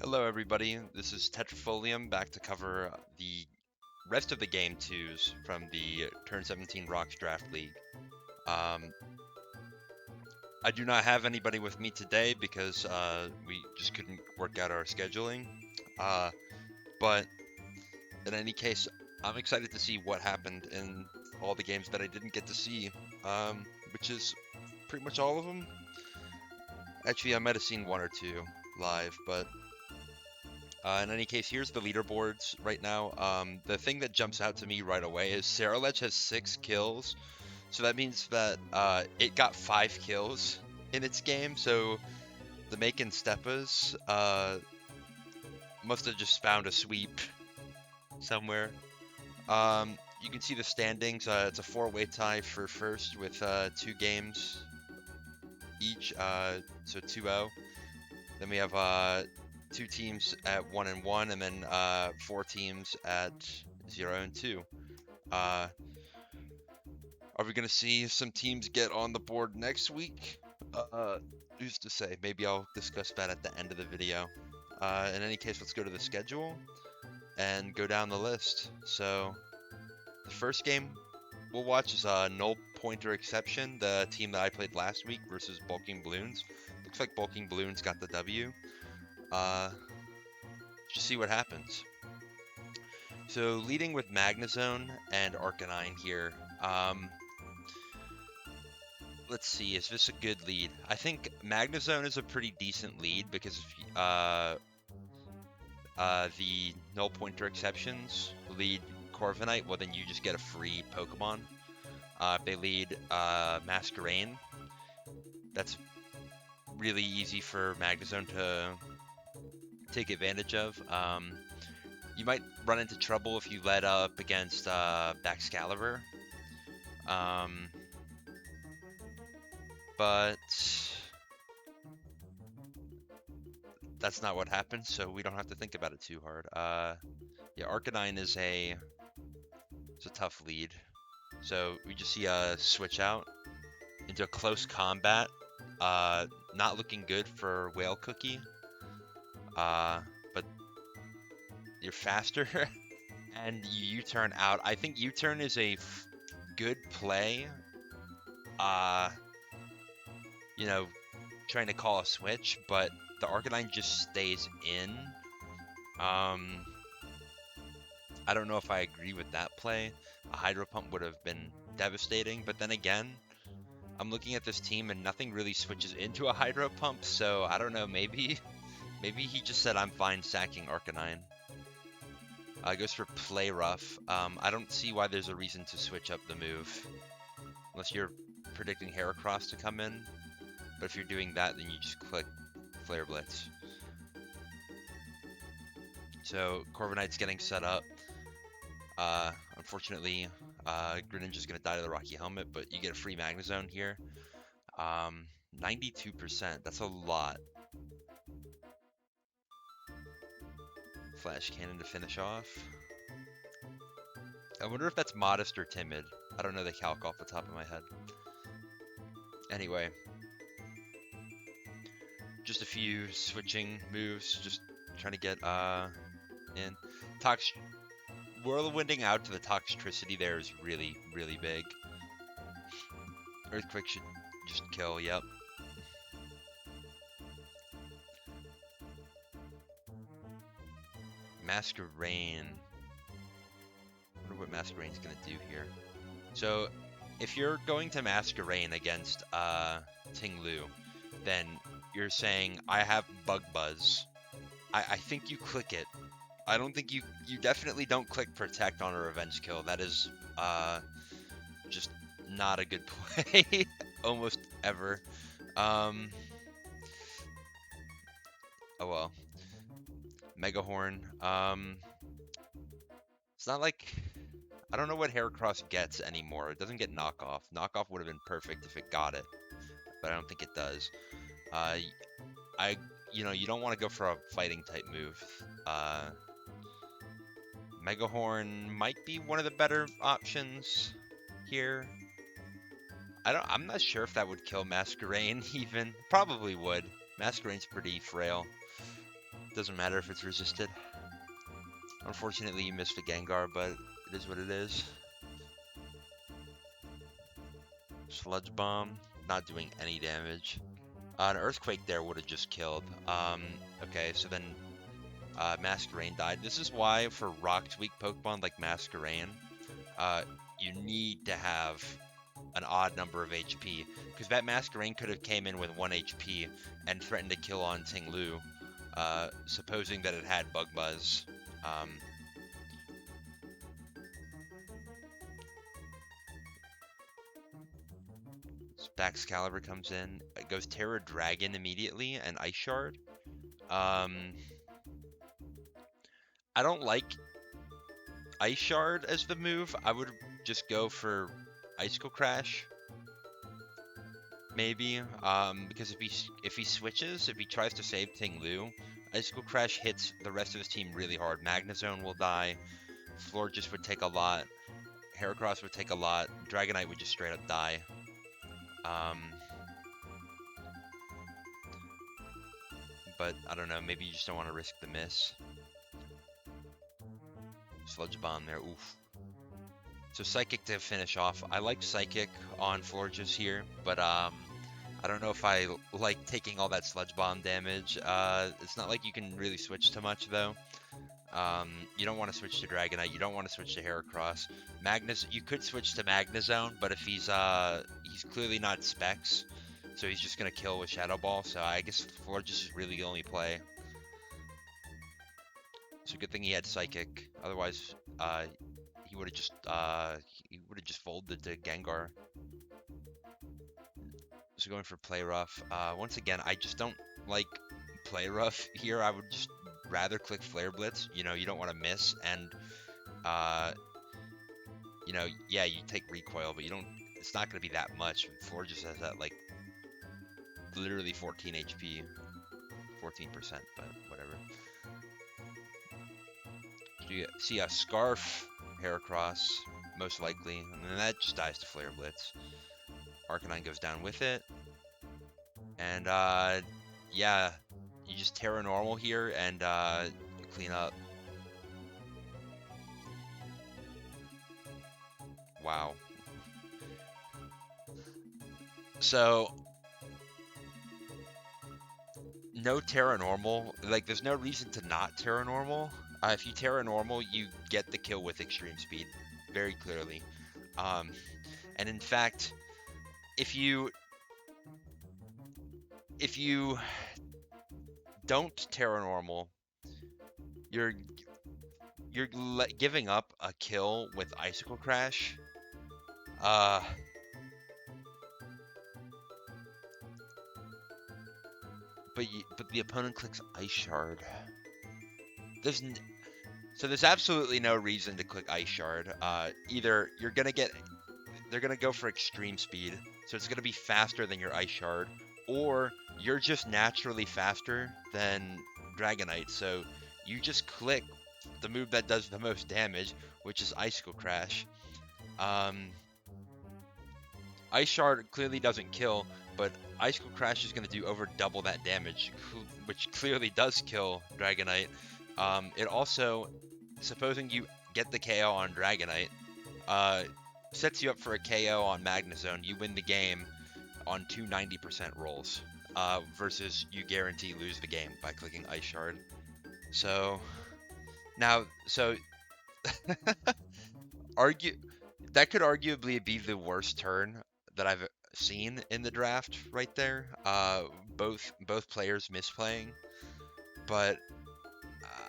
Hello everybody, this is Tetrafolium back to cover the rest of the Game 2s from the Turn 17 Rocks Draft League. I do not have anybody with me today because we just couldn't work out our scheduling. Uh, but in any case, I'm excited to see what happened in all the games that I didn't get to see, which is pretty much all of them. Actually, I might have seen one or two live, but in any case, here's the leaderboards right now. The thing that jumps out to me right away is Saralech has 6 kills, so that means that it got 5 kills in its game. So the Macon Steppas must have just found a sweep somewhere. You can see the standings. It's a 4-way tie for first with 2 games each, so 2-0. Then we have 2 teams at 1-1, and then 4 teams at 0-2. Are we gonna see some teams get on the board next week? Who's to say? Maybe I'll discuss that at the end of the video. In any case, let's go to the schedule and go down the list. So the first game we'll watch is Null Pointer Exception, the team that I played last week versus Bulkin Bloons. Looks like Bulkin Bloons got the W. Just see what happens. So leading with Magnezone and Arcanine here. Let's see, is this a good lead? I think Magnezone is a pretty decent lead because the null pointer exceptions lead Corviknight, well then you just get a free Pokemon. If they lead Masquerain, that's really easy for Magnezone to take advantage of. You might run into trouble if you let up against Baxcalibur. But that's not what happened, so we don't have to think about it too hard. Yeah, Arcanine is a tough lead. So we just see a switch out into a close combat. Not looking good for Whale Cookie. But you're faster and you U-turn out. I think U-turn is a good play. You know, trying to call a switch, but the Arcanine just stays in. I don't know if I agree with that play. A Hydro Pump would have been devastating, but then again, I'm looking at this team and nothing really switches into a Hydro Pump, so I don't know, maybe he just said I'm fine sacking Arcanine. Goes for Play Rough. I don't see why there's a reason to switch up the move, unless you're predicting Heracross to come in, but if you're doing that, then you just click Flare Blitz. So Corviknight's getting set up. Unfortunately, Greninja's gonna die to the Rocky Helmet, but you get a free Magnezone here. 92%, that's a lot. Flash Cannon to finish off. I wonder if that's modest or timid. I don't know the calc off the top of my head. Anyway, just a few switching moves, just trying to get in. Whirlwinding out to the Toxtricity there is really, really big. Earthquake should just kill, yep. Masquerain. I wonder what Masquerain's gonna do here. So, if you're going to Masquerain against Ting-Lu, then you're saying, I have Bug Buzz. I think you click it. I don't think you definitely don't click Protect on a Revenge Kill. That is just not a good play, almost ever. Oh well. Megahorn. It's not like, I don't know what Heracross gets anymore. It doesn't get Knockoff. Knockoff would have been perfect if it got it, but I don't think it does. You don't want to go for a fighting type move. Megahorn might be one of the better options here. I'm not sure if that would kill Masquerain even. Probably would. Masquerain's pretty frail. Doesn't matter if it's resisted. Unfortunately, you missed the Gengar, but it is what it is. Sludge Bomb, not doing any damage. An Earthquake there would have just killed. Okay, so then Masquerain died. This is why for Rocked weak Pokemon like Masquerain, you need to have an odd number of HP, because that Masquerain could have came in with 1 HP and threatened to kill on Ting-Lu, supposing that it had Bug Buzz. Baxcalibur comes in. It goes Terra Dragon immediately and Ice Shard. I don't like Ice Shard as the move. I would just go for Icicle Crash, maybe. Because if he switches, if he tries to save Ting-Lu, Icicle Crash hits the rest of his team really hard. Magnezone will die. Florges would take a lot. Heracross would take a lot. Dragonite would just straight up die. But I don't know, maybe you just don't want to risk the miss. Sludge Bomb there, oof. So Psychic to finish off. I like Psychic on Florges here, but I don't know if I like taking all that Sludge Bomb damage. It's not like you can really switch too much though. You don't want to switch to Dragonite. You don't want to switch to Heracross. You could switch to Magnezone, but if he's clearly not Specs, so he's just gonna kill with Shadow Ball. So I guess Florges is really the only play. So good thing he had Psychic. Otherwise, he would have just folded to Gengar. So going for Play Rough. Once again, I just don't like Play Rough here. I would just rather click Flare Blitz. You know, you don't want to miss, and you know, yeah, you take recoil, but you don't. It's not going to be that much. Floor just has that like literally 14 HP, 14%, but whatever. So you see a Scarf Heracross, most likely, and then that just dies to Flare Blitz. Arcanine goes down with it, and yeah, you just Terra Normal here and you clean up. Wow. So no Terra Normal. Like, there's no reason to not Terra Normal. If you Terra Normal, you get the kill with Extreme Speed, very clearly. And in fact, if you don't Terra Normal, you're giving up a kill with Icicle Crash. But the opponent clicks Ice Shard. There's absolutely no reason to click Ice Shard. Either they're gonna go for Extreme Speed, so it's gonna be faster than your Ice Shard, or you're just naturally faster than Dragonite, so you just click the move that does the most damage, which is Icicle Crash. Ice Shard clearly doesn't kill, but Icicle Crash is going to do over double that damage, which clearly does kill Dragonite. It also, supposing you get the KO on Dragonite, sets you up for a KO on Magnezone. You win the game on 2 90% rolls, versus you guarantee lose the game by clicking Ice Shard. So, now, that could arguably be the worst turn that I've seen in the draft right there. Both players misplaying, but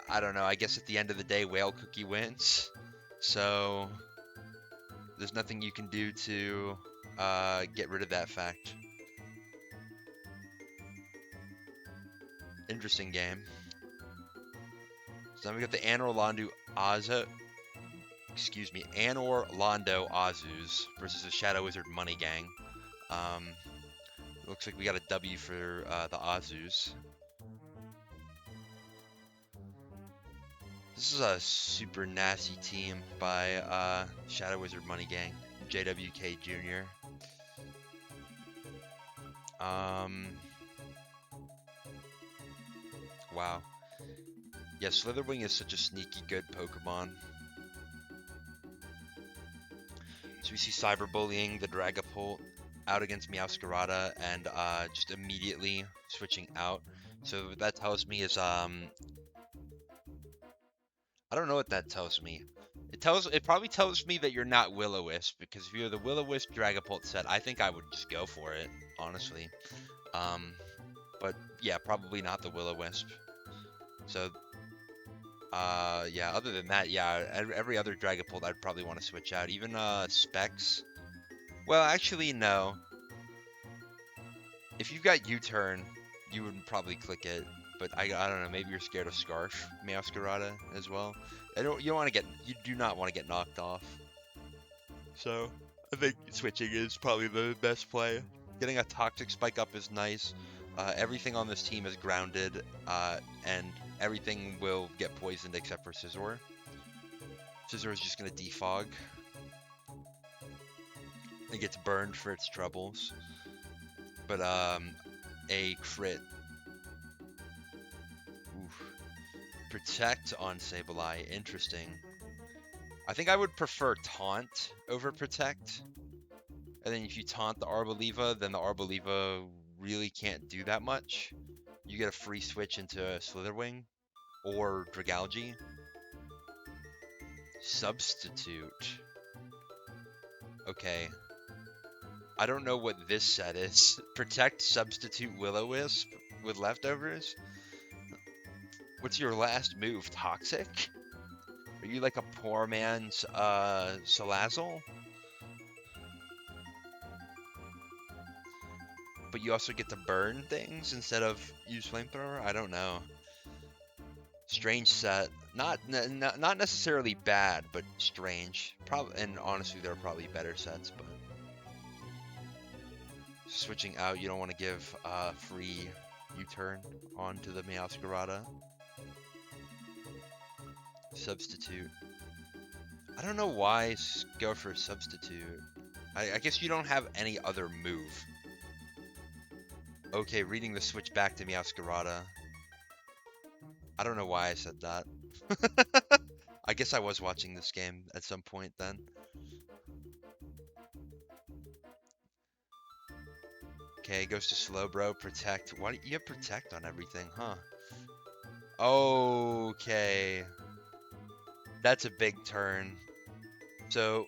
I don't know. I guess at the end of the day, Whale Cookie wins. So there's nothing you can do to get rid of that fact. Interesting game. So then we got the Anor Londo Azus versus the Shadow Wizard Money Gang. Looks like we got a W for the Azus. This is a super nasty team by Shadow Wizard Money Gang, JWK Jr. Wow. Yeah, Slitherwing is such a sneaky good Pokemon. So we see Cyberbullying the Dragapult out against Meowscarada and just immediately switching out. So what that tells me is I don't know what that tells me. It probably tells me that you're not Will-O-Wisp, because if you're the Will-O-Wisp Dragapult set, I think I would just go for it, honestly. But yeah, probably not the Will-O-Wisp. So yeah, other than that, yeah, every other Dragapult I'd probably want to switch out. Even Specs. Well, actually, no. If you've got U-turn, you would probably click it. But I don't know, maybe you're scared of Scarf Meowscarada as well. You do not want to get knocked off. So I think switching is probably the best play. Getting a Toxic Spike up is nice. Everything on this team is grounded, and everything will get poisoned except for Scizor. Scizor is just going to defog. It gets burned for its troubles. But a crit. Oof. Protect on Sableye. Interesting. I think I would prefer Taunt over Protect. And then if you taunt the Arboliva, then the Arboliva really can't do that much. You get a free switch into Slitherwing or Dragalge. Substitute. Okay. I don't know what this set is. Protect, Substitute, Will-O-Wisp with leftovers? What's your last move? Toxic? Are you like a poor man's Salazzle? But you also get to burn things instead of use Flamethrower? I don't know. Strange set. Not necessarily bad, but strange. Probably, and honestly, there are probably better sets, but switching out, you don't want to give free U-turn onto the Meowscarada. Substitute. I don't know why go for substitute. I guess you don't have any other move. Okay, reading the switch back to Meowscarada. I don't know why I said that. I guess I was watching this game at some point then. Okay, goes to Slowbro, Protect. Why do you have Protect on everything, huh? Okay. That's a big turn. So,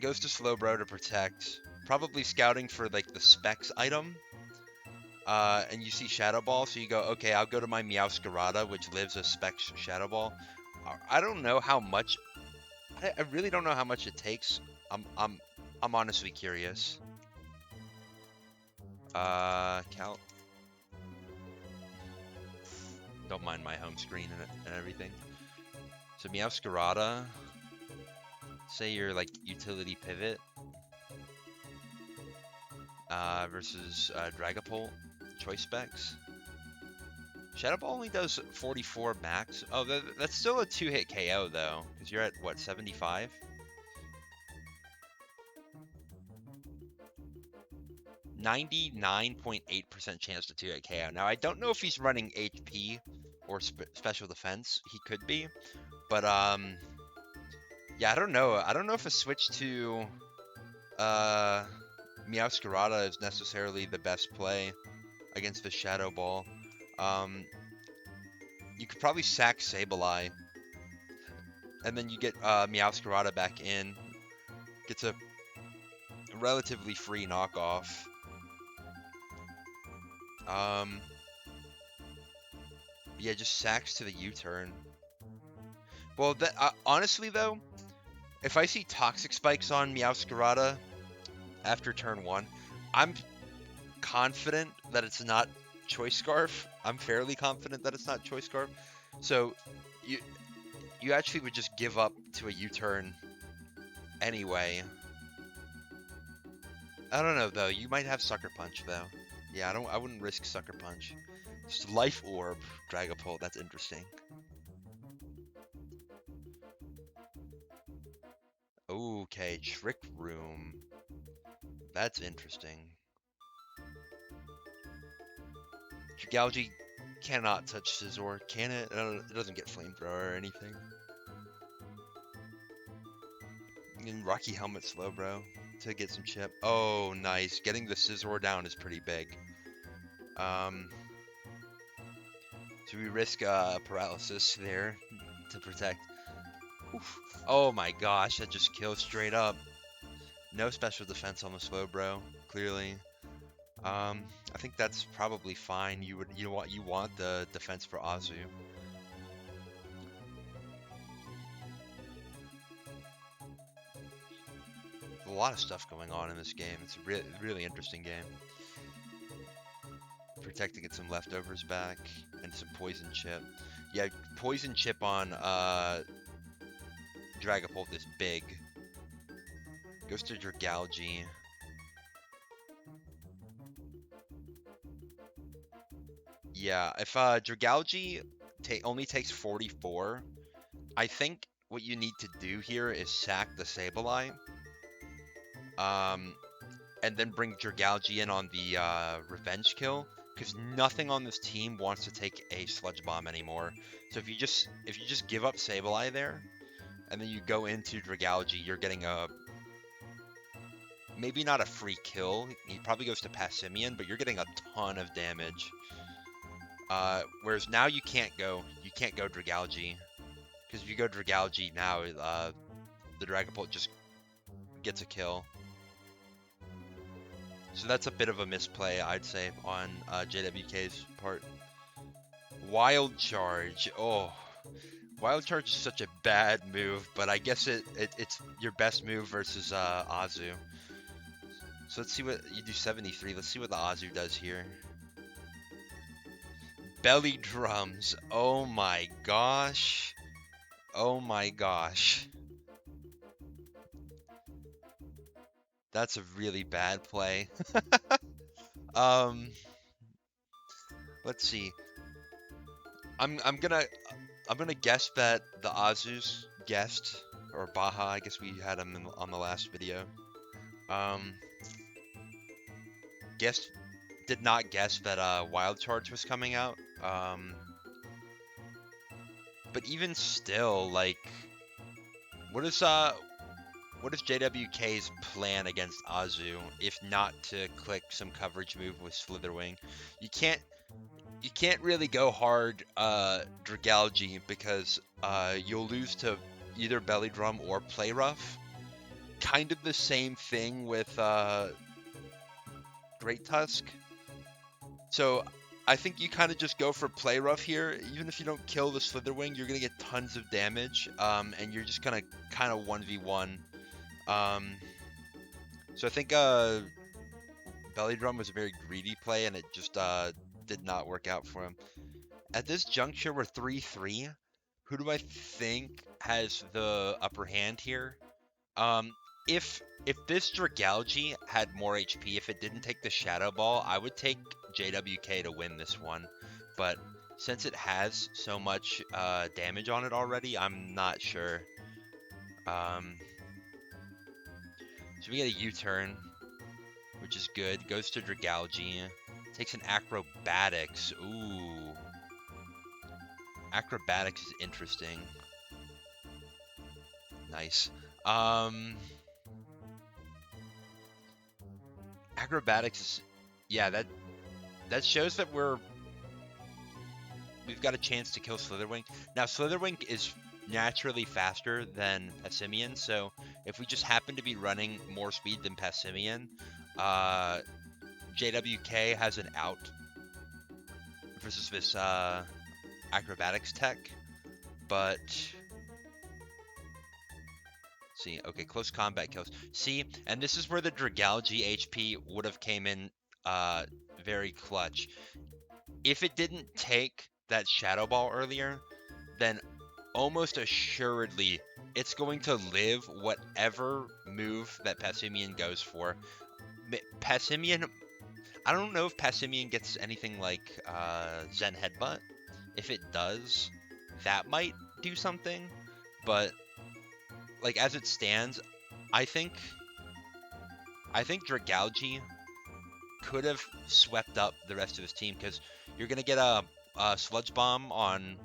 goes to Slowbro to Protect. Probably scouting for, like, the Specs item. And you see Shadow Ball, so you go, okay, I'll go to my Meowscarada, which lives a Specs Shadow Ball. I don't know how much... I really don't know how much it takes. I'm honestly curious. Cal... Don't mind my home screen and everything. So Meowscarada, say you're like utility pivot versus Dragapult, choice specs. Shadow Ball only does 44 max. Oh, that's still a 2-hit KO though, because you're at what, 75? .8% chance to 2-hit KO. Now I don't know if he's running HP or special defense. He could be, but yeah, I don't know. I don't know if a switch to Meowscarada is necessarily the best play against the Shadow Ball. You could probably sack Sableye, and then you get Meowscarada back in. Gets a relatively free knockoff. Yeah, just sacks to the U-turn. Well, honestly though, if I see Toxic Spikes on Meowscarada after turn 1, I'm confident that it's not Choice Scarf. I'm fairly confident that it's not Choice Scarf. So you actually would just give up to a U-turn anyway. I don't know though. You might have Sucker Punch though. Yeah, I wouldn't risk Sucker Punch. Just Life Orb, Dragapult. That's interesting. Okay, Trick Room. That's interesting. Dragalge Cannot touch Scizor, can it? It doesn't get flamethrower or anything. And Rocky Helmet Slowbro to get some chip. Oh, nice. Getting the Scizor down is pretty big. So we risk paralysis there to protect. Oof. Oh my gosh, that just kills straight up. No special defense on the Slowbro, clearly. I think that's probably fine. You want the defense for Azu. A lot of stuff going on in this game. It's a really interesting game. Protecting get some leftovers back and some poison chip. Yeah, poison chip on Dragapult is big. Goes to Dragalge. Yeah, if Dragalge only takes 44, I think what you need to do here is sack the Sableye. And then bring Dragalge in on the revenge kill, because nothing on this team wants to take a Sludge Bomb anymore. So if you just give up Sableye there, and then you go into Dragalge, you're getting a maybe not a free kill. He probably goes to Passimian, but you're getting a ton of damage. Whereas now you can't go Dragalge, because if you go Dragalge now, the Dragapult just gets a kill. So that's a bit of a misplay, I'd say, on JWK's part. Wild Charge. Oh, Wild Charge is such a bad move, but I guess it's your best move versus Azu. So let's see what you do. 73. Let's see what the Azu does here. Belly drums. Oh my gosh. Oh my gosh. That's a really bad play. Let's see. I'm gonna guess that the Azus guessed, or Baja. I guess we had him on the last video. Did not guess that Wild Charge was coming out. But even still, like, what is JWK's plan against Azu if not to click some coverage move with Slitherwing? You can't really go hard Dragalge, because you'll lose to either Belly Drum or Play Rough. Kind of the same thing with Great Tusk. So I think you kind of just go for Play Rough here. Even if you don't kill the Slitherwing, you're going to get tons of damage, and you're just going to kind of 1v1. So I think Belly Drum was a very greedy play, and it just did not work out for him. At this juncture, we're 3-3. Who do I think has the upper hand here? If this Dragalge had more HP, if it didn't take the Shadow Ball, I would take JWK to win this one. But since it has so much damage on it already, I'm not sure. So we get a U-turn, which is good. Goes to Dragalge. Takes an Acrobatics. Ooh. Acrobatics is interesting. Nice. Acrobatics is... Yeah, that shows that we've got a chance to kill Slitherwing. Now, Slitherwing is naturally faster than Passimian, so if we just happen to be running more speed than Passimian, JWK has an out versus this Acrobatics tech, but... See, okay, close combat kills. See, and this is where the Dragalge HP would have came in very clutch. If it didn't take that Shadow Ball earlier, then almost assuredly it's going to live whatever move that Passimian goes for. Passimian, I don't know if Passimian gets anything like Zen Headbutt. If it does, that might do something, but like as it stands, I think Dragalge could have swept up the rest of his team, because you're gonna get a Sludge Bomb on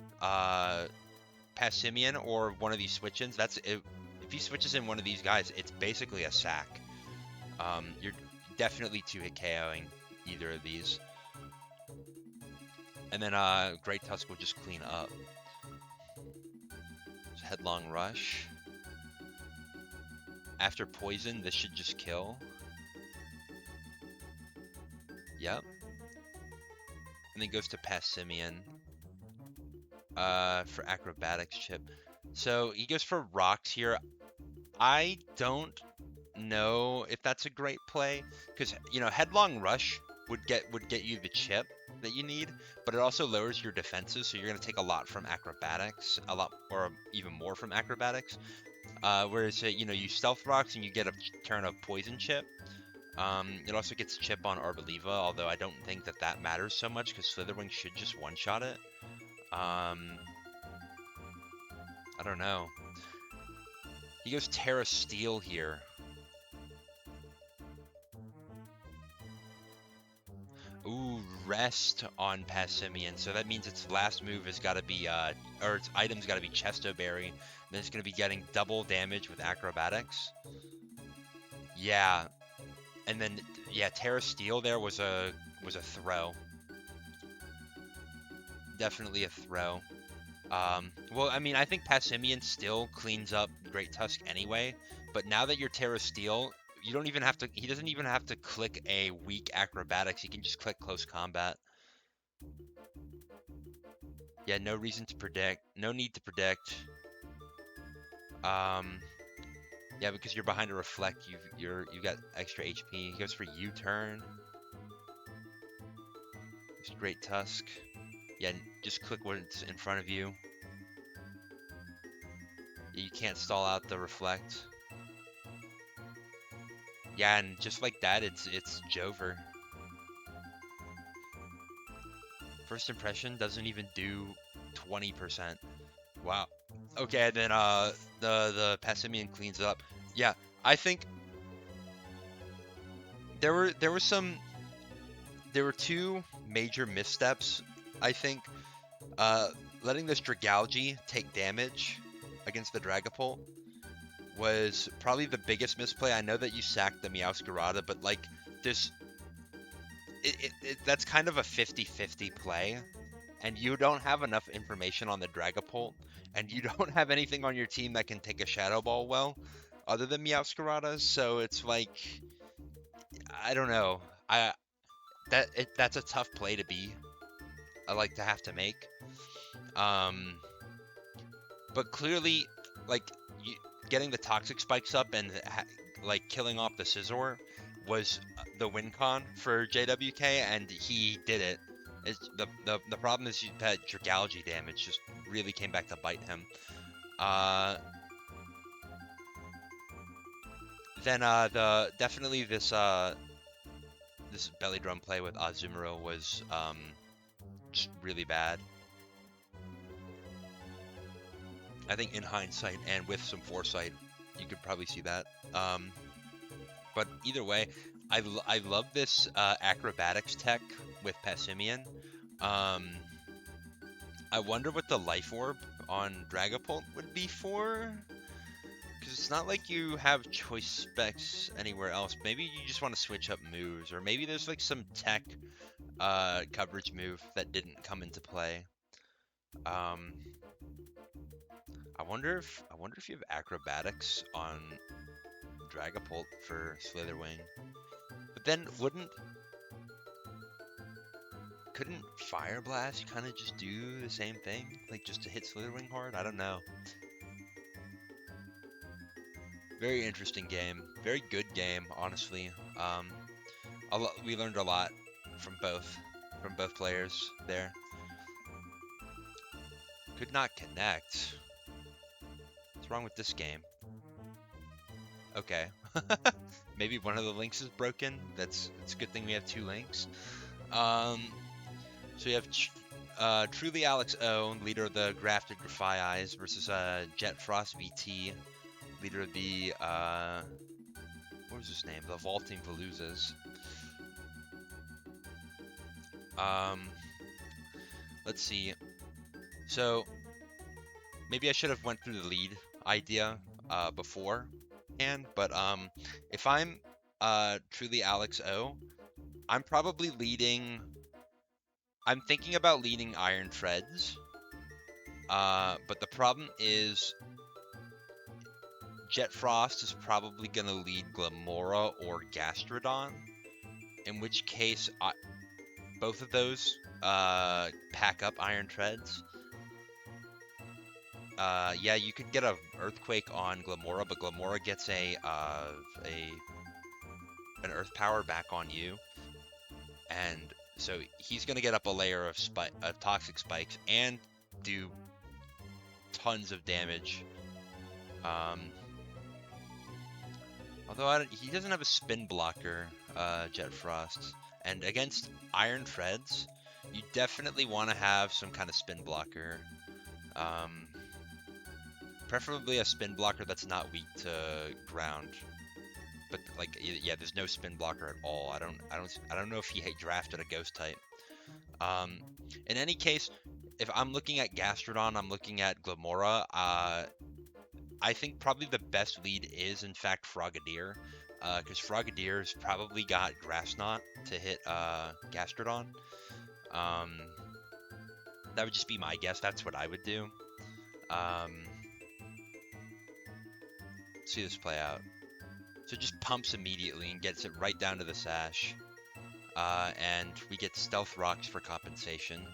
Passimian or one of these switch-ins, that's it. If he switches in one of these guys, it's basically a sack. You're definitely 2-hit KOing either of these. And then Great Tusk will just clean up. So Headlong Rush. After Poison, this should just kill. Yep. And then goes to Passimian for Acrobatics chip. So he goes for Rocks here. I don't know if that's a great play, because you know Headlong Rush would get you the chip that you need, but it also lowers your defenses, so you're gonna take a lot from Acrobatics, a lot or even more from Acrobatics. Whereas you know you Stealth Rocks and you get a turn of Poison chip. It also gets chip on Arboliva, although I don't think that matters so much because Slitherwing should just one-shot it. I don't know. He goes Terra Steel here. Ooh, Rest on Passimian. So that means its last move has got to be, or its item's got to be Chesto Berry. Then it's going to be getting double damage with Acrobatics. Yeah. And then, yeah, Terra Steel there was a throw. Definitely a throw. Well, I mean, I think Passimian still cleans up Great Tusk anyway, but now that you're Terra Steel, you don't even have to, he doesn't even have to click a weak Acrobatics, he can just click Close Combat. Yeah, no reason to predict, no need to predict. Yeah, because you're behind a Reflect, you've got extra HP. He goes for U-turn. Great Tusk. Yeah, just click what's in front of you. You can't stall out the Reflect. Yeah, and just like that, it's Jover. First impression doesn't even do 20%. Wow. Okay, then the Passimian cleans up. Yeah, I think there were two major missteps. I think letting this Dragalge take damage against the Dragapult was probably the biggest misplay. I know that you sacked the Meowscarada, but like there's that's kind of a 50-50 play, and you don't have enough information on the Dragapult, and you don't have anything on your team that can take a Shadow Ball well, other than Meowscarada. So it's like, I don't know. That's a tough play to be. I like to have to make. But clearly, like getting the Toxic Spikes up and like killing off the Scizor was the win con for JWK, and he did it. The problem is that Dragalge damage just really came back to bite him. Then definitely this belly drum play with Azumarill was just really bad. I think in hindsight and with some foresight, you could probably see that. But either way, I love this acrobatics tech with Passimian. I wonder what the Life Orb on Dragapult would be for, because it's not like you have choice specs anywhere else. Maybe you just want to switch up moves, or maybe there's like some tech coverage move that didn't come into play. I wonder if you have acrobatics on Dragapult for Slitherwing. But then couldn't Fire Blast kind of just do the same thing? Like just to hit Slitherwing hard? I don't know. Very interesting game. Very good game, honestly. We learned a lot from both players there. Could not connect. What's wrong with this game? Okay. Maybe one of the links is broken. It's a good thing we have two links. So we have Truly Alex O, leader of the Grafted Grafaiais, versus Jet Frost VT, leader of the what was his name? The Vaulting Veluzas. let's see. So maybe I should have went through the lead idea beforehand, but if I'm truly Alex O, I'm probably leading. I'm thinking about leading Iron Treads, but the problem is Jet Frost is probably gonna lead Glamora or Gastrodon, in which case both of those pack up Iron Treads. Yeah, you could get a Earthquake on Glamora, but Glamora gets an Earth Power back on you, and so he's gonna get up a layer of Toxic Spikes and do tons of damage. Although he doesn't have a spin blocker, Jet Frost, and against Iron Treads, you definitely want to have some kind of spin blocker. Preferably a spin blocker that's not weak to ground. But like, yeah, there's no spin blocker at all. I don't know if he drafted a ghost type. In any case, if I'm looking at Gastrodon, I'm looking at Glamora. I think probably the best lead is in fact Frogadier, because Frogadier's probably got Grass Knot to hit Gastrodon. That would just be my guess. That's what I would do. See this play out. So it just pumps immediately and gets it right down to the sash. And we get Stealth Rocks for compensation.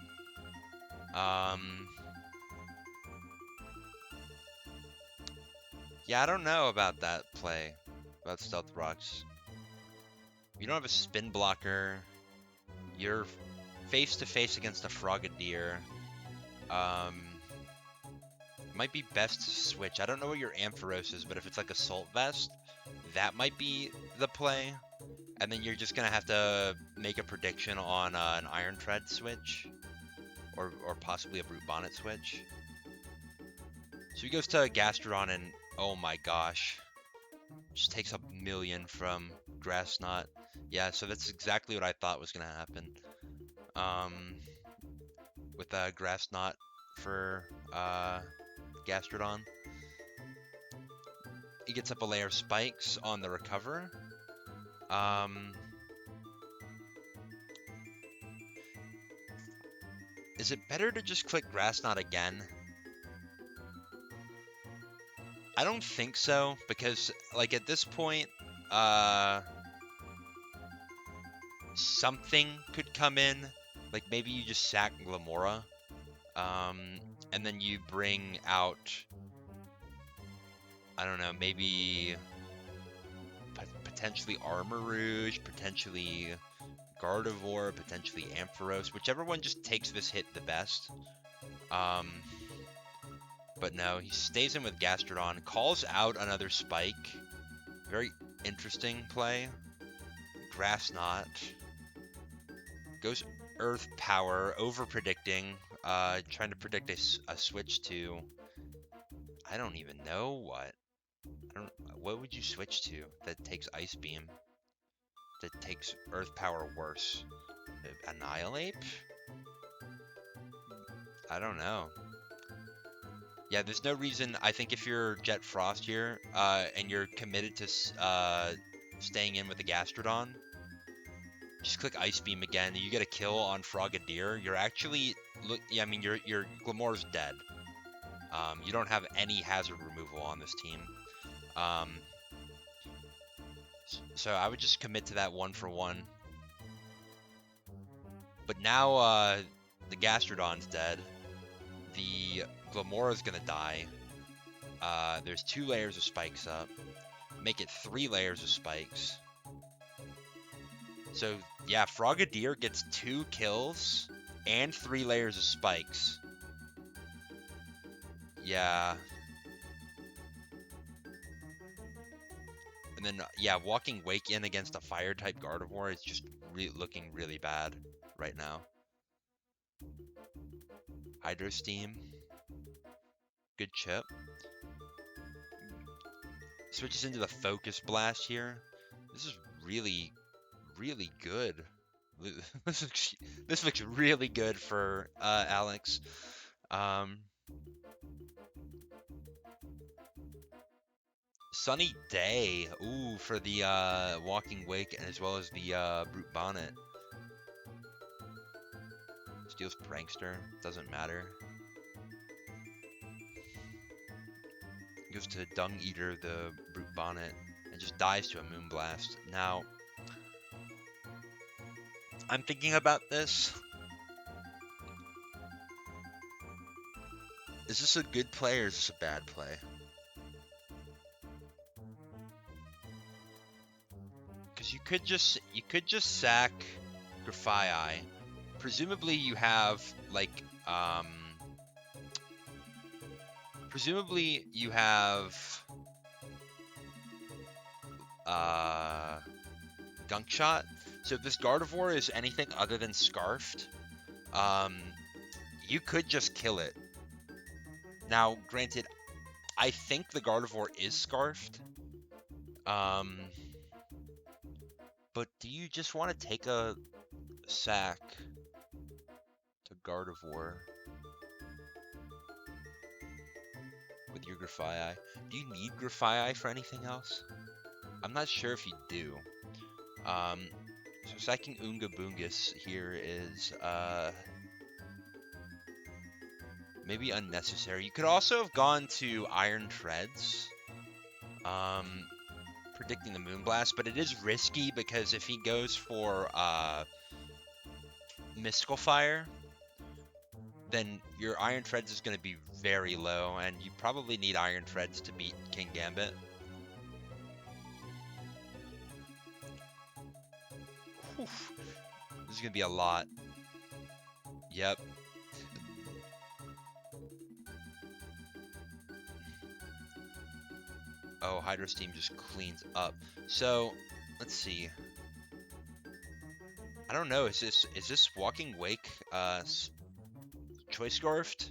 Yeah, I don't know about that play, about Stealth Rocks. You don't have a spin blocker. You're face to face against a Frogadier. It might be best to switch. I don't know what your Ampharos is, but if it's like Assault Vest, that might be the play. And then you're just gonna have to make a prediction on an Iron Tread switch, or possibly a Brute Bonnet switch. So he goes to Gastrodon, and oh my gosh, just takes a million from Grass Knot. Yeah, so that's exactly what I thought was gonna happen. With Grass Knot for Gastrodon. He gets up a layer of spikes on the recover. Is it better to just click Grass Knot again? I don't think so, because like at this point, something could come in. Like maybe you just sack Glamora, and then you bring out, I don't know, maybe potentially Armor Rouge, potentially Gardevoir, potentially Ampharos, whichever one just takes this hit the best. But no, he stays in with Gastrodon, calls out another Spike. Very interesting play. Grass Knot. Goes Earth Power, over-predicting, trying to predict a switch to, I don't even know what. What would you switch to that takes Ice Beam? That takes Earth Power worse? Annihilate? I don't know. Yeah, there's no reason. I think if you're Jet Frost here, and you're committed to staying in with the Gastrodon, just click Ice Beam again. You get a kill on Frogadier. You're actually yeah, I mean your Glamour's dead. You don't have any hazard removal on this team. So I would just commit to that 1-for-1. But now the Gastrodon's dead. The Glamora's gonna die. There's 2 layers of spikes up. Make it 3 layers of spikes. So yeah, Frogadier gets 2 kills and 3 layers of spikes. Yeah. And then yeah, walking Wake in against a fire type Gardevoir is just looking really bad right now. Hydro Steam. Good chip. Switches into the Focus Blast here. This is really, really good This looks really good for Alex. Um, Sunny Day. Ooh, for the Walking Wake as well as the Brute Bonnet. Steals Prankster. Doesn't matter. Goes to Dung Eater, the Brute Bonnet, and just dies to a Moonblast. Now, I'm thinking about this. Is this a good play or is this a bad play? Because you could just sack Grafaiais. Presumably you have like presumably you have Gunk Shot. So if this Gardevoir is anything other than Scarfed, you could just kill it. Now, granted, I think the Gardevoir is Scarfed. But do you just want to take a sack to Gardevoir with your Grafaiais? Do you need Grafaiais for anything else? I'm not sure if you do. So sacking Oonga Boongus here is maybe unnecessary. You could also have gone to Iron Treads, predicting the Moonblast, but it is risky because if he goes for Mystical Fire, then your Iron Treads is going to be very low, and you probably need Iron Treads to beat King Gambit. Whew. This is going to be a lot. Yep. Oh, Hydro Steam just cleans up. So, let's see. I don't know. Is this Walking Wake Choice Scarfed?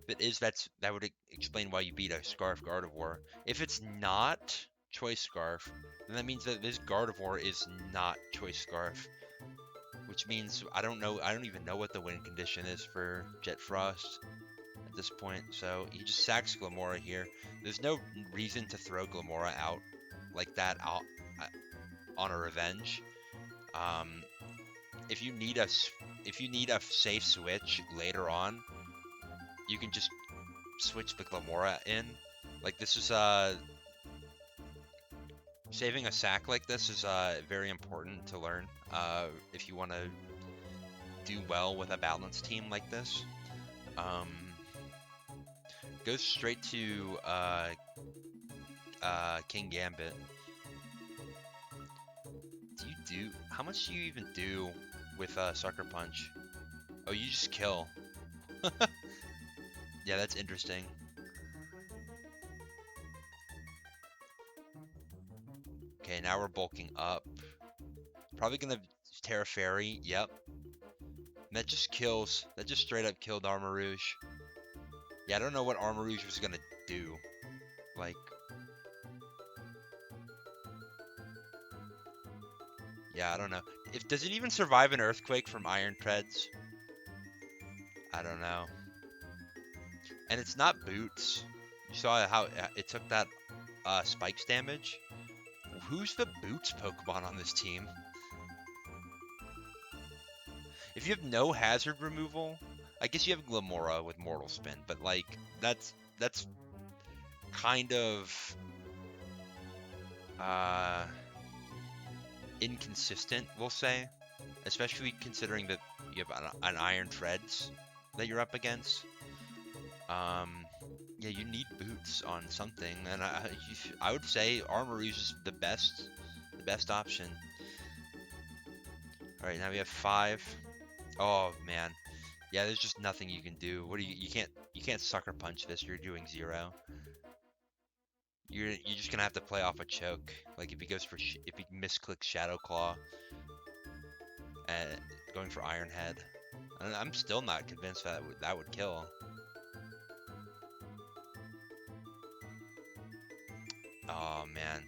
If it is, that would explain why you beat a Scarf Gardevoir. If it's not Choice Scarf, then that means that this Gardevoir is not Choice Scarf. Which means I don't even know what the win condition is for Jet Frost at this point. So he just sacks Glamora here. There's no reason to throw Glamora out like that out on a revenge. If you need a safe switch later on, you can just switch the Glamora in. Like this is saving a sack like this is very important to learn if you want to do well with a balanced team like this. Goes straight to King Gambit. How much do you even do with Sucker Punch? Oh, you just kill. Yeah, that's interesting. Okay, now we're bulking up. Probably gonna Terra Fairy. Yep. And that just kills. That just straight up killed Armarouge. Yeah, I don't know what Armarouge was gonna do. Like, yeah, I don't know. Does it even survive an Earthquake from Iron Treads? I don't know. And it's not Boots. You saw how it took that Spikes damage. Who's the Boots Pokemon on this team? If you have no hazard removal, I guess you have Glamora with Mortal Spin, but like that's kind of inconsistent, we'll say, especially considering that you have an Iron Treads that you're up against. Yeah, you need Boots on something, and I would say Armarouge is the best option. All right, now we have 5. Oh man, yeah, there's just nothing you can do. What do you can't Sucker Punch this. You're doing 0. You're just gonna have to play off a choke. Like if he goes for if he misclicks Shadow Claw, and going for Iron Head. And I'm still not convinced that would kill. Oh man.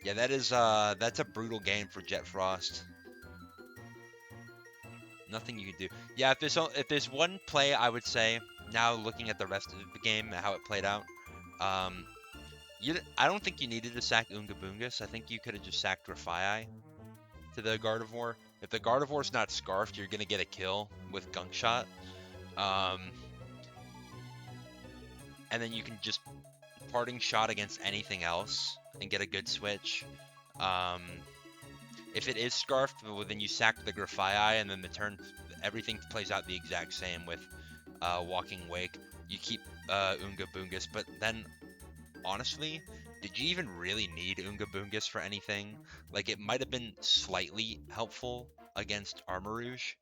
Yeah, that's a brutal game for Jet Frost. Nothing you can do. Yeah, if there's one play I would say now looking at the rest of the game and how it played out, um, I don't think you needed to sack Ungabungus. I think you could have just sacked Grafaiais to the Gardevoir. If the Gardevoir's not scarfed, you're gonna get a kill with Gunk Shot. Um, and then you can just parting shot against anything else and get a good switch. Um, if it is scarfed, well, then you sack the Grafaiais, and then the turn everything plays out the exact same with Walking Wake. You keep Unga Bungus, but then honestly, did you even really need Unga Bungus for anything? Like, it might have been slightly helpful against Armarouge,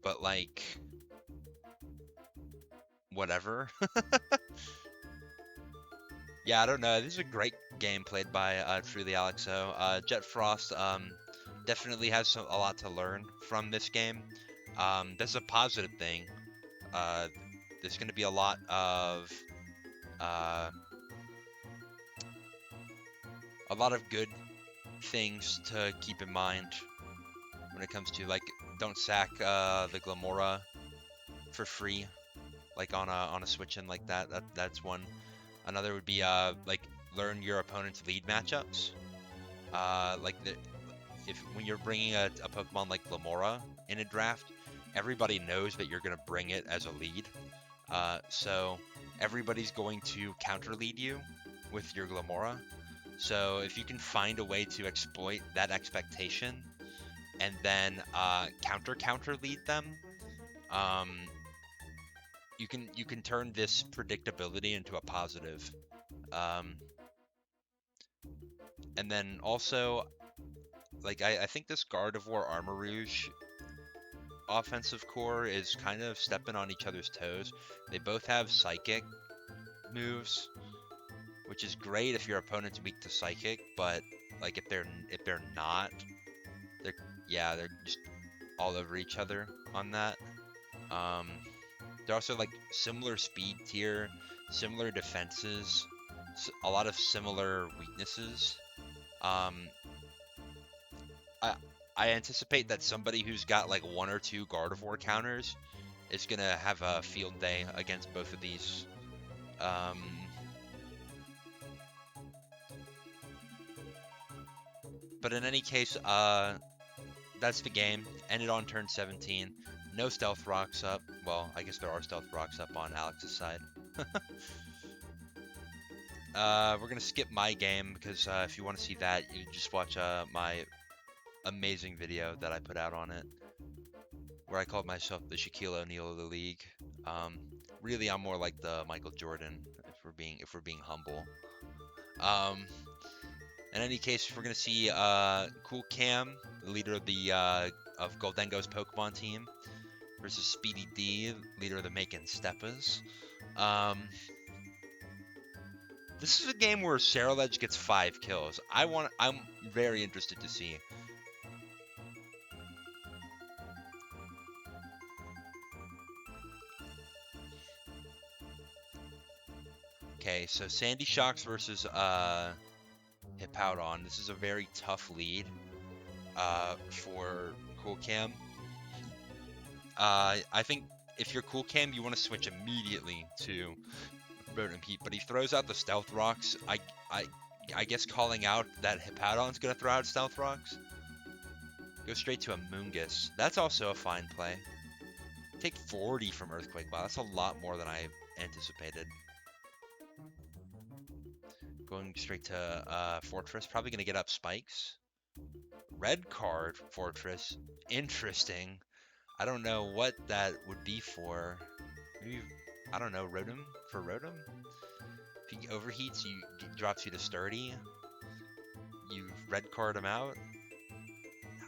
but like, whatever. Yeah, I don't know. This is a great game played by Truly Alexo. Jet Frost definitely has a lot to learn from this game. That's a positive thing. Uh, there's going to be uh, a lot of good things to keep in mind when it comes to, like, don't sack the Glamora for free, like on a switch in like that. That's one. Another would be like learn your opponent's lead matchups. If when you're bringing a Pokemon like Glamora in a draft, everybody knows that you're gonna bring it as a lead. So everybody's going to counter lead you with your Glamora. So if you can find a way to exploit that expectation and then counter lead them, um, you can turn this predictability into a positive. Um, and then also, like, I think this Gardevoir Armarouge offensive core is kind of stepping on each other's toes. They both have Psychic moves, which is great if your opponent's weak to Psychic, but like if they're not, they're they're just all over each other on that. Um, they're also like similar speed tier, similar defenses, a lot of similar weaknesses. Um, I I anticipate that somebody who's got like one or two Gardevoir counters is gonna have a field day against both of these. Um, but in any case, that's the game. Ended on turn 17. No stealth rocks up. Well, I guess there are stealth rocks up on Alex's side. We're gonna skip my game because if you want to see that, you just watch my amazing video that I put out on it, where I called myself the Shaquille O'Neal of the league. Um, really, I'm more like the Michael Jordan, if we're being humble. In any case, we're gonna see Cool Cam, the leader of the of Gholdengo's Pokemon team, versus Speedy D, leader of the Macon Steppas. This is a game where Ceruledge gets 5 kills. I'm very interested to see. Okay, so Sandy Shocks versus Hippowdon. This is a very tough lead for Cool Cam. I think if you're Cool Cam, you want to switch immediately to Rotom Heat, but he throws out the Stealth Rocks. I guess calling out that Hippowdon's gonna throw out Stealth Rocks. Go straight to a Moongus. That's also a fine play. Take 40 from Earthquake. Wow, that's a lot more than I anticipated. Going straight to Fortress. Probably gonna get up Spikes. Red card Fortress. Interesting. I don't know what that would be for. Maybe, I don't know, Rotom? For Rotom? If he overheats, drops you to Sturdy. You red card him out.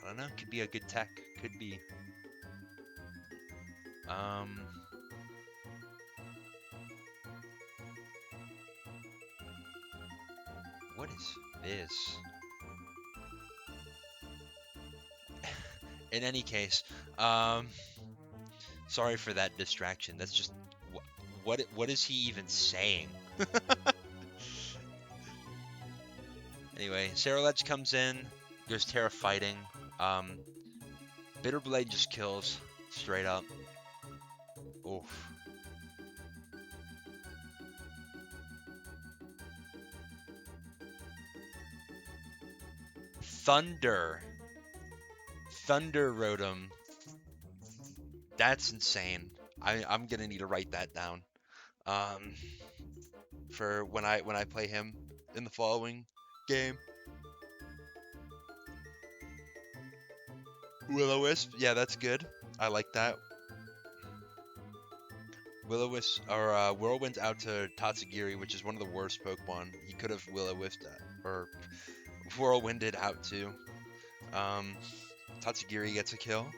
I don't know. Could be a good tech. Could be. What is this? In any case, sorry for that distraction. That's just what is he even saying? Anyway, Sarah comes in, goes Terra fighting. Bitterblade just kills straight up. Oof. Thunder Rotom. That's insane. I'm gonna need to write that down. For when I play him in the following game. Will-O-Wisp, yeah, that's good. I like that. Will-O-Wisp or Whirlwind's out to Tatsugiri, which is one of the worst Pokemon. He could have Will-O-Wisped or Whirlwinded out too. Tatsugiri gets a kill.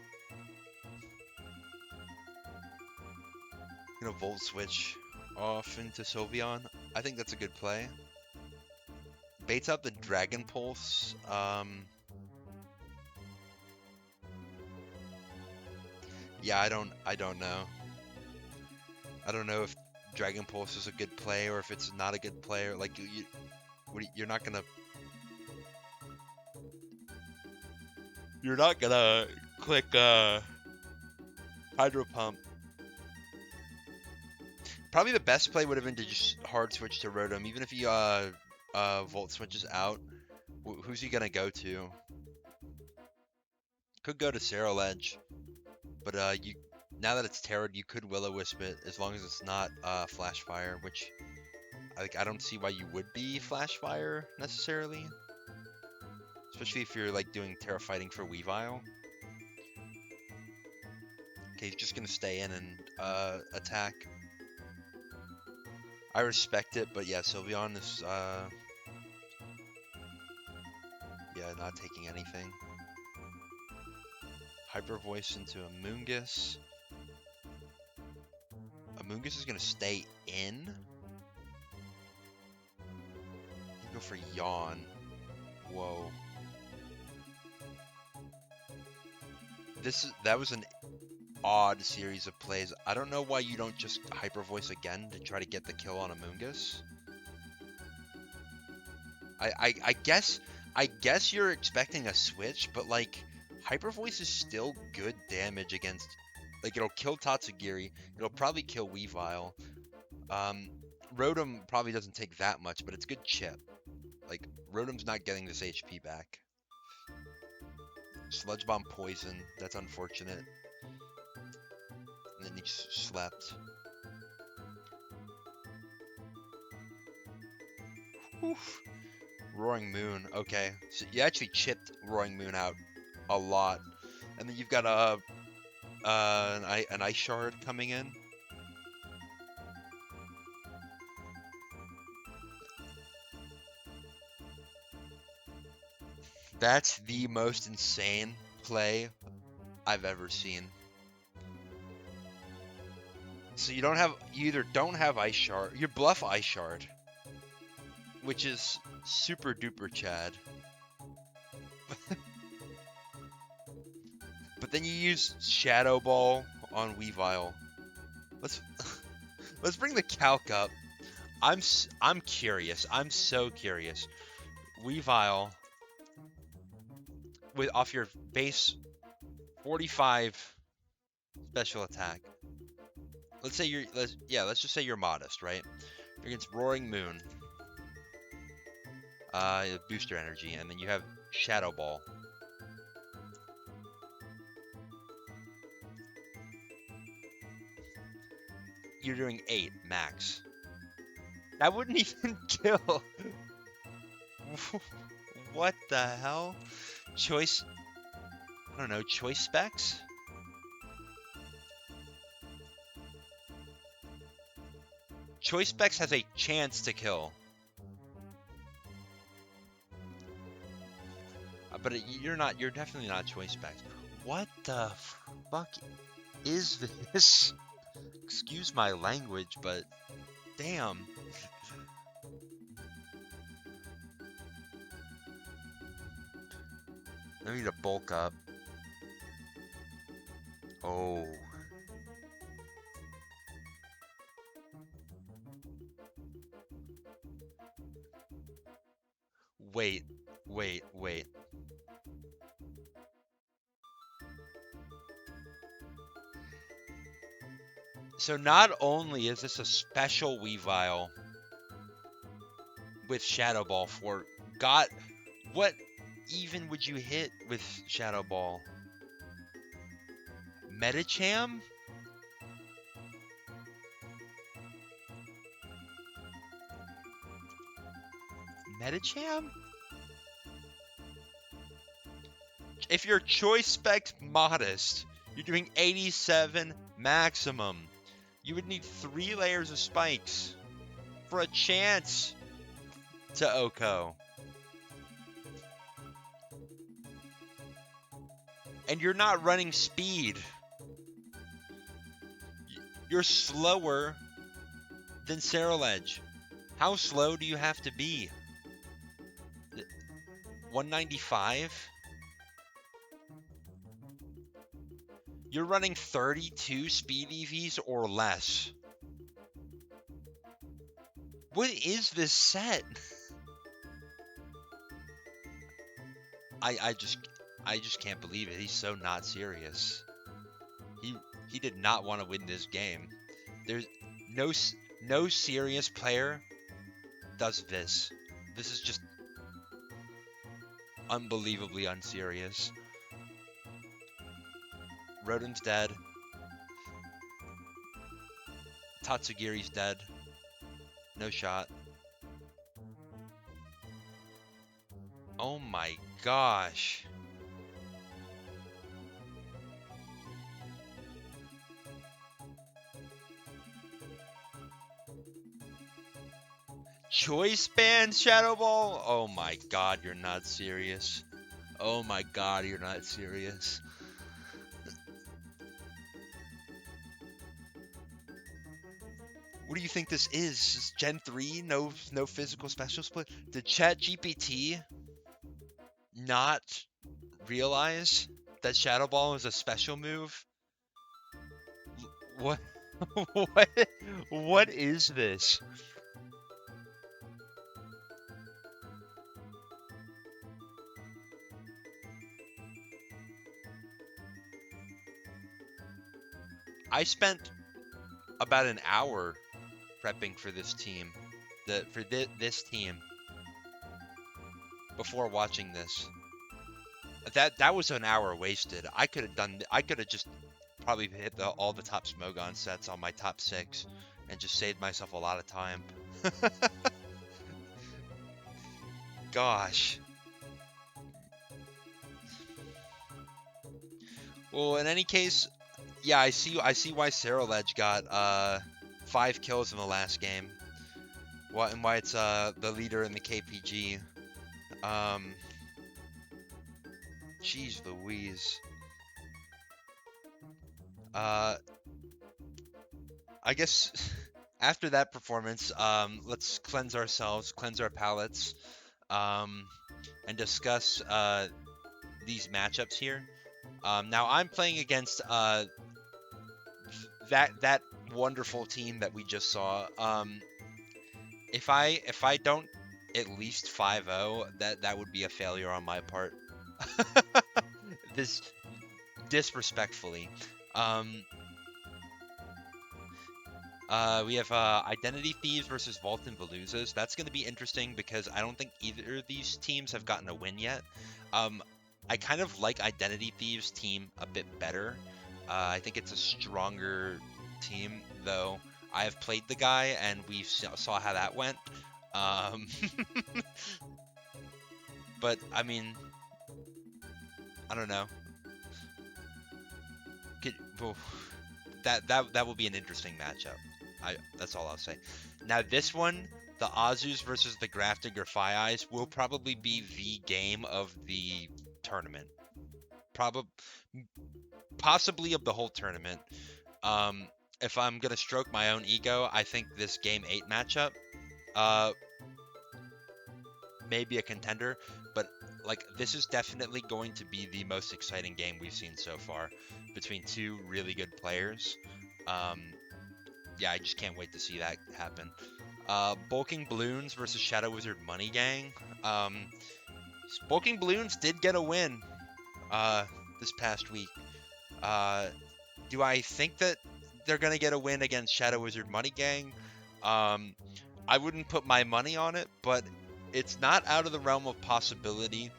Gonna Volt Switch off into Sylveon. I think that's a good play. Baits out the Dragon Pulse. Yeah, I don't know. I don't know if Dragon Pulse is a good play or if it's not a good play. Or like you're not gonna click Hydro Pump. Probably the best play would have been to just hard switch to Rotom, even if he Volt switches out. Who's he gonna go to? Could go to Ceruledge, but you now that it's Terra'd, you could Will-O-Wisp it as long as it's not Flash Fire, which I don't see why you would be Flash Fire necessarily, especially if you're like doing Terra fighting for Weavile. Okay, he's just gonna stay in and attack. I respect it, but yeah, Sylveon is yeah, not taking anything. Hyper Voice into a Moongus. A Moongus is gonna stay in. Go for Yawn. Whoa. That was an odd series of plays. I don't know why you don't just Hyper Voice again to try to get the kill on a Moongus. I guess you're expecting a switch, but like Hyper Voice is still good damage against, like, it'll kill Tatsugiri, it'll probably kill Weavile. Rotom probably doesn't take that much, but it's good chip. Like, Rotom's not getting this HP back. Sludge Bomb Poison, that's unfortunate. And then he just slept. Oof. Roaring Moon, okay. So you actually chipped Roaring Moon out a lot. And then you've got an Ice Shard coming in. That's the most insane play I've ever seen. So you either don't have Ice Shard, you bluff Ice Shard, which is super duper Chad. But then you use Shadow Ball on Weavile. Let's bring the calc up. I'm curious. I'm so curious. Weavile off your base 45 special attack. Let's just say you're modest, right? You're against Roaring Moon. Booster energy, and then you have Shadow Ball. You're doing 8 max. That wouldn't even kill. What the hell? Choice specs? Choice specs has a chance to kill. But you're definitely not choice specs. What the fuck is this? Excuse my language, but damn. I need to bulk up. Oh. Wait, Wait. So not only is this a special Weavile with Shadow Ball for God, what even would you hit with Shadow Ball? Metacham? Metacham? If your choice spec's modest, you're doing 87 maximum. You would need 3 layers of spikes for a chance to Oko. And you're not running speed. You're slower than Ceruledge. How slow do you have to be? 195? You're running 32 speed EVs or less. What is this set? I just can't believe it. He's so not serious. He did not want to win this game. There's no serious player does this. This is just unbelievably unserious. Roden's dead. Tatsugiri's dead. No shot. Oh my gosh. Choice band Shadow Ball? Oh my god, you're not serious. Oh my god, you're not serious. What do you think this is? Just Gen 3? No physical special split? Did ChatGPT not realize that Shadow Ball is a special move? What what is this? I spent about an hour prepping for this team, this team before watching this. That was an hour wasted. I could have just probably hit all the top Smogon sets on my top 6 and just saved myself a lot of time. Gosh. Well, in any case, yeah, I see why Ceruledge got 5 kills in the last game. And why it's the leader in the KPG. Jeez Louise. I guess after that performance, let's cleanse ourselves, cleanse our palates, and discuss these matchups here. Now I'm playing against that wonderful team that we just saw. If I don't at least 5-0, that would be a failure on my part. This disrespectfully. We have Identity Thieves versus Vaultin Veluzas. That's going to be interesting because I don't think either of these teams have gotten a win yet. I kind of like Identity Thieves' team a bit better. I think it's a stronger team, though. I have played the guy, and we saw how that went. But I mean, I don't know. That will be an interesting matchup. That's all I'll say. Now this one, the Azus versus the Grafted Grafaiais, will probably be the game of the tournament. Possibly of the whole tournament. If I'm gonna stroke my own ego, I think this Game 8 matchup, may be a contender, but like this is definitely going to be the most exciting game we've seen so far between 2 really good players. Yeah, I just can't wait to see that happen. Bulkin Bloons versus Shadow Wizard Money Gang. Bulkin Bloons did get a win this past week. Do I think that they're gonna get a win against Shadow Wizard Money Gang? I wouldn't put my money on it, but it's not out of the realm of possibility.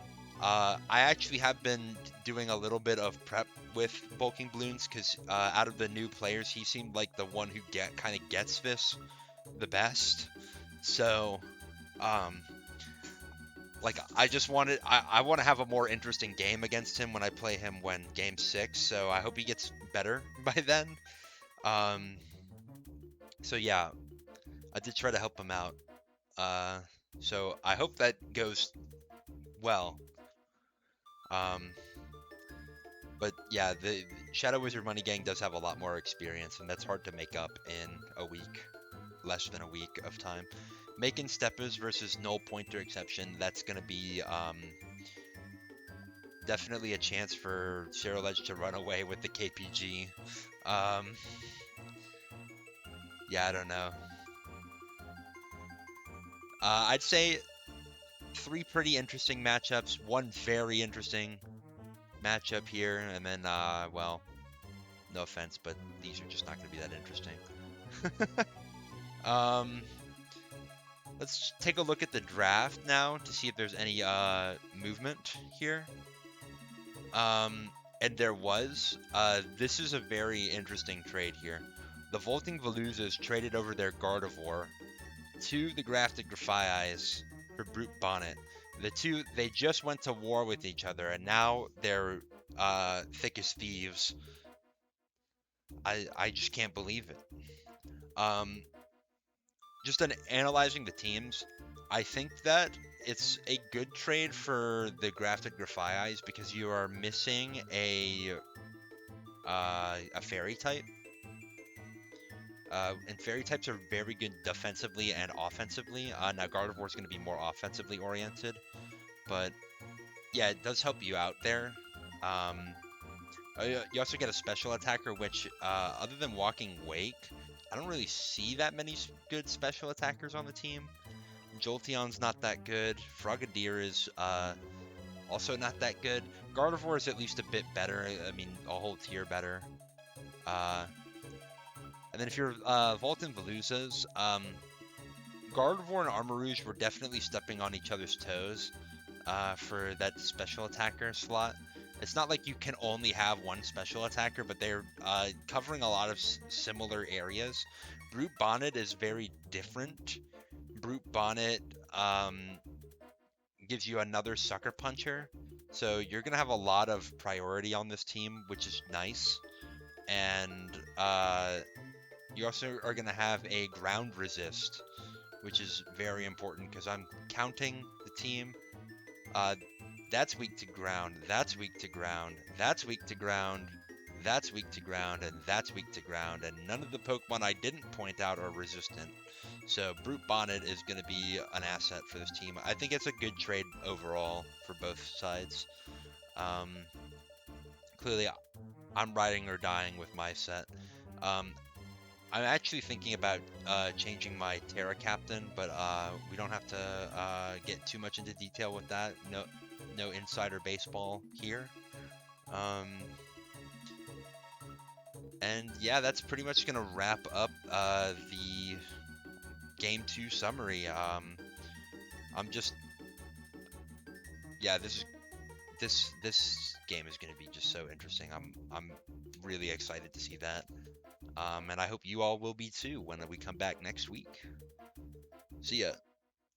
I actually have been doing a little bit of prep with Bulkin Bloons because out of the new players, he seemed like the one who kind of gets this the best. So, like I just wanted, I want to have a more interesting game against him when I play him when game 6. So I hope he gets better by then. So yeah, I did try to help him out. So I hope that goes well. But yeah, the Shadow Wizard Money Gang does have a lot more experience, and that's hard to make up in a week, less than a week of time. Macon Steppas versus Null Pointer Exception, that's going to be definitely a chance for Cheryl Edge to run away with the KPG. Yeah, I don't know. I'd say 3 pretty interesting matchups, 1 very interesting matchup here, and then, well, no offense, but these are just not going to be that interesting. Let's take a look at the draft now to see if there's any movement here. And there was. This is a very interesting trade here. The Vaulting Veluzas traded over their Gardevoir to the Grafted Grafaiais for Brute Bonnet. The two, they just went to war with each other, and now they're thick as thieves. I just can't believe it. Just analyzing the teams, I think that it's a good trade for the Grafted Grafaiais because you are missing a fairy type. And fairy types are very good defensively and offensively. Now Gardevoir is going to be more offensively oriented, but yeah, it does help you out there. You also get a special attacker, which other than Walking Wake, I don't really see that many good special attackers on the team. Jolteon's not that good. Frogadier is also not that good. Gardevoir is at least a bit better. I mean, a whole tier better. And then if you're Vaultin Veluzas, Gardevoir and Armarouge were definitely stepping on each other's toes for that special attacker slot. It's not like you can only have one special attacker, but they're covering a lot of similar areas. Brute Bonnet is very different. Brute Bonnet gives you another Sucker Puncher, so you're going to have a lot of priority on this team, which is nice. And you also are going to have a Ground Resist, which is very important because I'm counting the team. That's weak to ground, that's weak to ground, that's weak to ground, that's weak to ground, and that's weak to ground, and none of the Pokemon I didn't point out are resistant. So Brute Bonnet is going to be an asset for this team. I think it's a good trade overall for both sides. Clearly, I'm riding or dying with my set. I'm actually thinking about changing my Terra Captain, but we don't have to get too much into detail with that. No insider baseball here. And yeah, that's pretty much gonna wrap up the Game 2 summary. Yeah, this game is gonna be just so interesting. I'm really excited to see that. And I hope you all will be too when we come back next week. See ya.